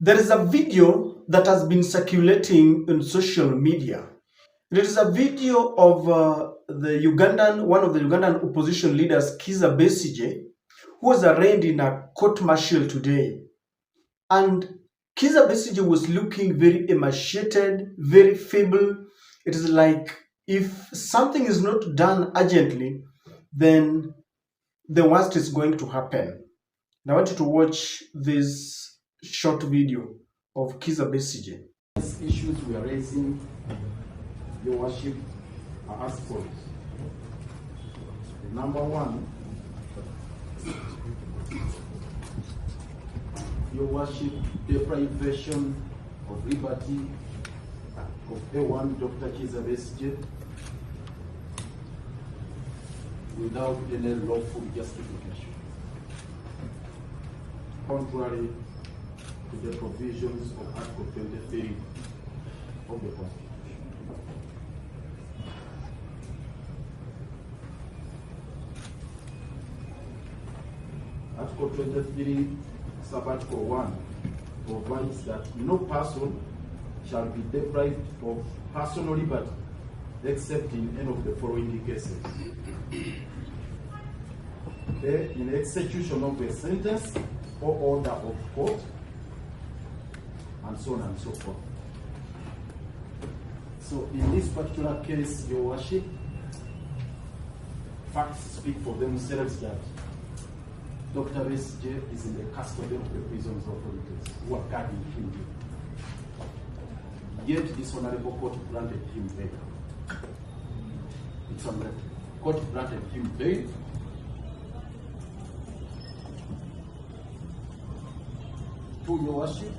There is a video that has been circulating on social media. It is a video of one of the Ugandan opposition leaders, Kizza Besigye, who was arraigned in a court martial today. And Kizza Besigye was looking very emaciated, very feeble. It is like if something is not done urgently, then the worst is going to happen. And I want you to watch this short video of Kizza Besigye. Issues we are raising, Your Worship, are as follows. Number one, Your Worship, deprivation of liberty of A1 Dr. Kizza Besigye without any lawful justification, contrary to the provisions of Article 23 of the Constitution. Article 23, Sub-Article 1 provides that no person shall be deprived of personal liberty except in any of the following cases. Okay, in execution of a sentence or order of court, and so on and so forth. So in this particular case, Your Worship, facts speak for themselves that Dr. Besigye is in the custody of the prisons authorities who are guarding him. Yet this honorable court granted him bail. It's on record. Court granted him bail. To Your Worship,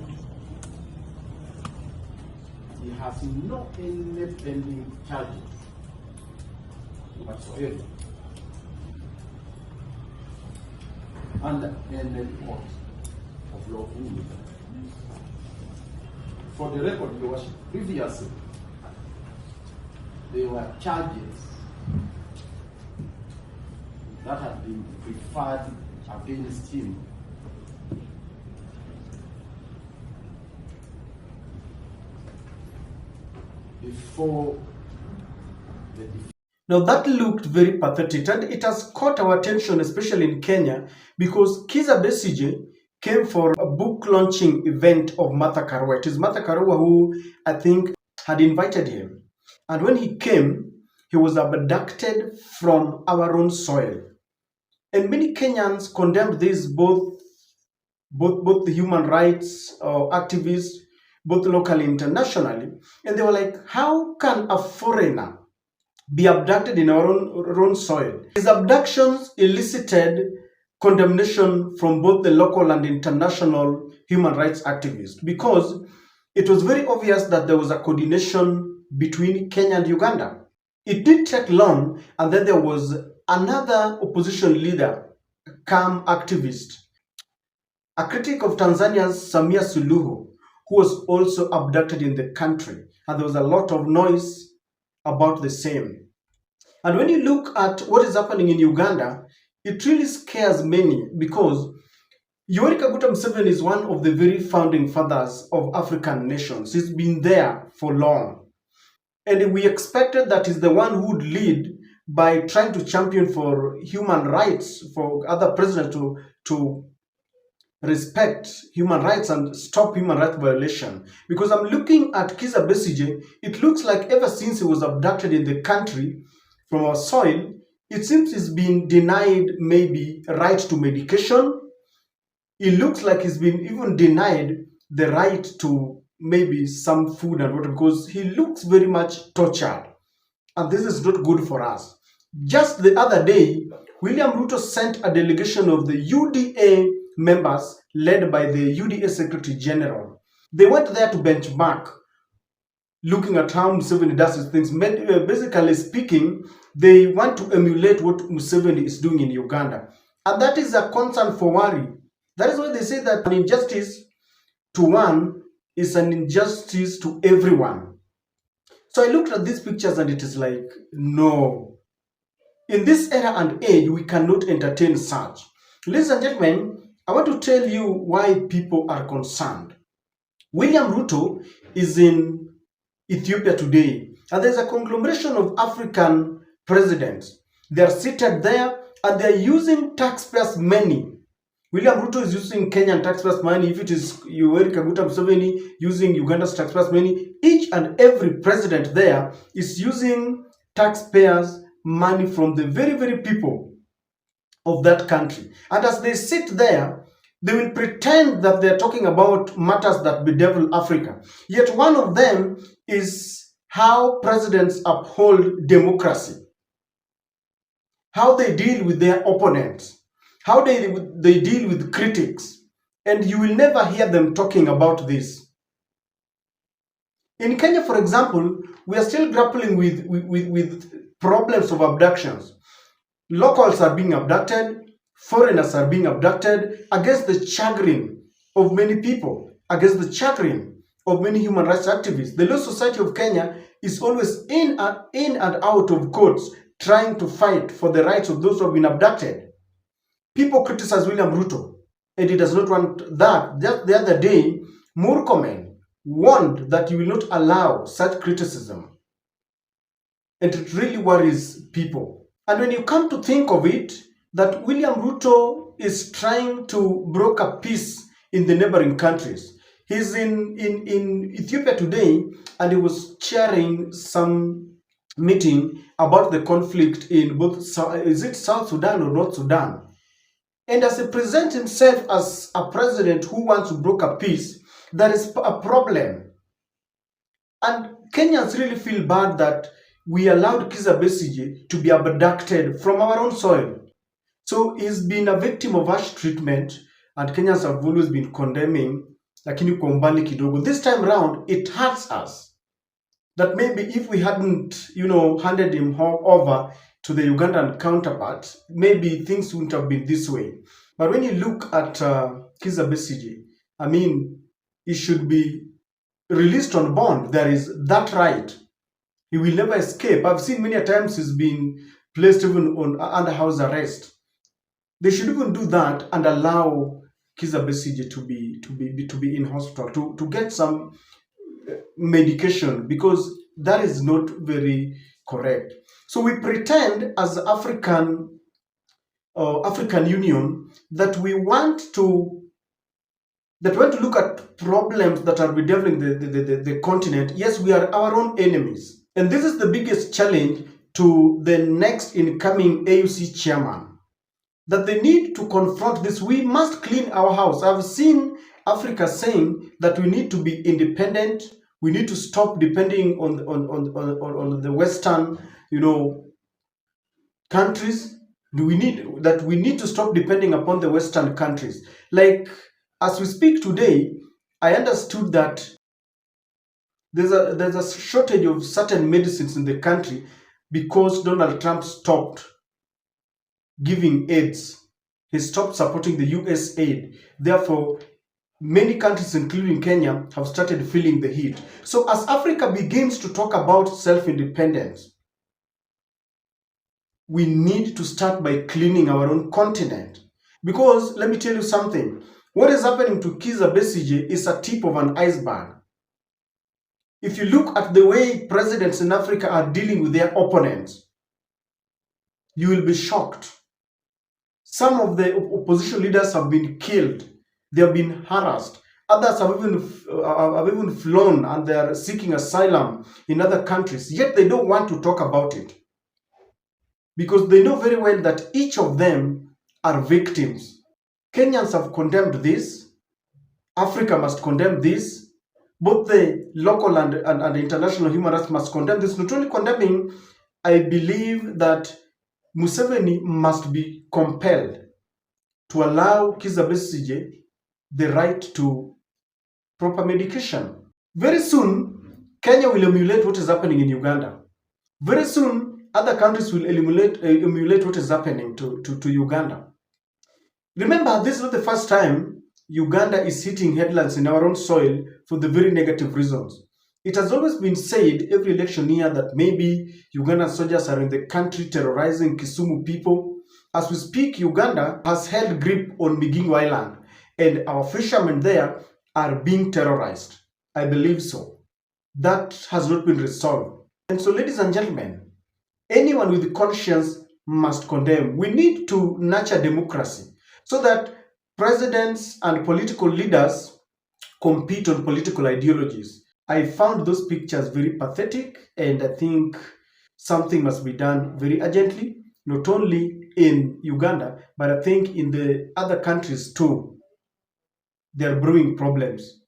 he has no any pending charges whatsoever under any court of law in Uganda. For the record, Your Worship, previously there were charges that had been preferred against him before the Now that looked very pathetic, and it has caught our attention, especially in Kenya, because Kizza Besigye came for a book launching event of Martha Karua. It is Martha Karua who, I think, had invited him. And when he came, he was abducted from our own soil. And many Kenyans condemned this, both the human rights activists, both locally and internationally. And they were like, how can a foreigner be abducted in our own soil? His abductions elicited condemnation from both the local and international human rights activists, because it was very obvious that there was a coordination between Kenya and Uganda. It didn't take long, and then there was another opposition leader, calm activist, a critic of Tanzania's Samia Suluhu, who was also abducted in the country, and there was a lot of noise about the same. And when you look at what is happening in Uganda, it really scares many, because Yoweri Kaguta Museveni is one of the very founding fathers of African nations. He's been there for long. And we expected that he's the one who would lead by trying to champion for human rights, for other presidents to respect human rights and stop human rights violation. Because I'm looking at Kizza Besigye, it looks like ever since he was abducted in the country from our soil, it seems he's been denied maybe right to medication. It looks like he's been even denied the right to maybe some food and water, because he looks very much tortured. And this is not good for us. Just the other day, William Ruto sent a delegation of the UDA members led by the UDA Secretary General. They went there to benchmark, looking at how Museveni does his things. Basically speaking, they want to emulate what Museveni is doing in Uganda. And that is a concern for worry. That is why they say that an injustice to one is an injustice to everyone. So I looked at these pictures and it is like, no. In this era and age, we cannot entertain such. Ladies and gentlemen, I want to tell you why people are concerned. William Ruto is in Ethiopia today, and there's a conglomeration of African presidents. They are seated there and they are using taxpayers' money. William Ruto is using Kenyan taxpayers' money. If it is Yoweri Kaguta Museveni using Uganda's taxpayers' money, each and every president there is using taxpayers' money from the very, very people of that country. And as they sit there, they will pretend that they're talking about matters that bedevil Africa. Yet one of them is how presidents uphold democracy, how they deal with their opponents, how they deal with critics. And you will never hear them talking about this. In Kenya, for example, we are still grappling with problems of abductions. Locals are being abducted, foreigners are being abducted against the chagrin of many people, against the chagrin of many human rights activists. The Law Society of Kenya is always in and out of courts trying to fight for the rights of those who have been abducted. People criticize William Ruto, and he does not want that. Just the other day, Murkomen warned that he will not allow such criticism. And it really worries people. And when you come to think of it, that William Ruto is trying to broker peace in the neighboring countries. He's in Ethiopia today, and he was chairing some meeting about the conflict in both, is it South Sudan or North Sudan? And as he presents himself as a president who wants to broker peace, there is a problem. And Kenyans really feel bad that we allowed Kizza Besigye to be abducted from our own soil. So he's been a victim of harsh treatment, and Kenyans have always been condemning, lakini kwa umbali kidogo. This time around, it hurts us that maybe if we hadn't, handed him over to the Ugandan counterpart, maybe things wouldn't have been this way. But when you look at Kizza Besigye, I mean, he should be released on bond. There is that right. He will never escape. I've seen many times he's been placed even on under house arrest. They should even do that and allow Kizza Besigye to be in hospital to get some medication, because that is not very correct. So we pretend as African Union that we want to look at problems that are bedeviling the continent. Yes, we are our own enemies. And this is the biggest challenge to the next incoming AUC chairman, that they need to confront this. We must clean our house. I've seen Africa saying that we need to be independent. We need to stop depending on the Western, countries. We need to stop depending upon the Western countries. Like, as we speak today, I understood that there's a shortage of certain medicines in the country because Donald Trump stopped giving aids. He stopped supporting the US aid. Therefore, many countries, including Kenya, have started feeling the heat. So as Africa begins to talk about self-independence, we need to start by cleaning our own continent. Because let me tell you something. What is happening to Kizza Besigye is a tip of an iceberg. If you look at the way presidents in Africa are dealing with their opponents, you will be shocked. Some of the opposition leaders have been killed. They have been harassed. Others have even flown, and they are seeking asylum in other countries. Yet they don't want to talk about it, because they know very well that each of them are victims. Kenyans have condemned this. Africa must condemn this. Both the local and international human rights must condemn this. Not only condemning, I believe that Museveni must be compelled to allow Kizza Besigye the right to proper medication. Very soon, Kenya will emulate what is happening in Uganda. Very soon, other countries will emulate what is happening to Uganda. Remember, this is not the first time Uganda is hitting headlines in our own soil for the very negative reasons. It has always been said every election year that maybe Ugandan soldiers are in the country terrorizing Kisumu people. As we speak, Uganda has held grip on Migingo Island, and our fishermen there are being terrorized. I believe so. That has not been resolved. And so, ladies and gentlemen, anyone with conscience must condemn. We need to nurture democracy so that presidents and political leaders compete on political ideologies. I found those pictures very pathetic, and I think something must be done very urgently, not only in Uganda, but I think in the other countries too. They are brewing problems.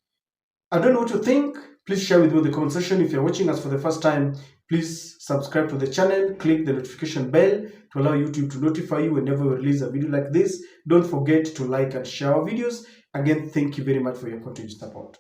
I don't know what you think. Please share with me in the comment section. If you're watching us for the first time, please subscribe to the channel, click the notification bell to allow YouTube to notify you whenever we release a video like this. Don't forget to like and share our videos. Again, thank you very much for your continued support.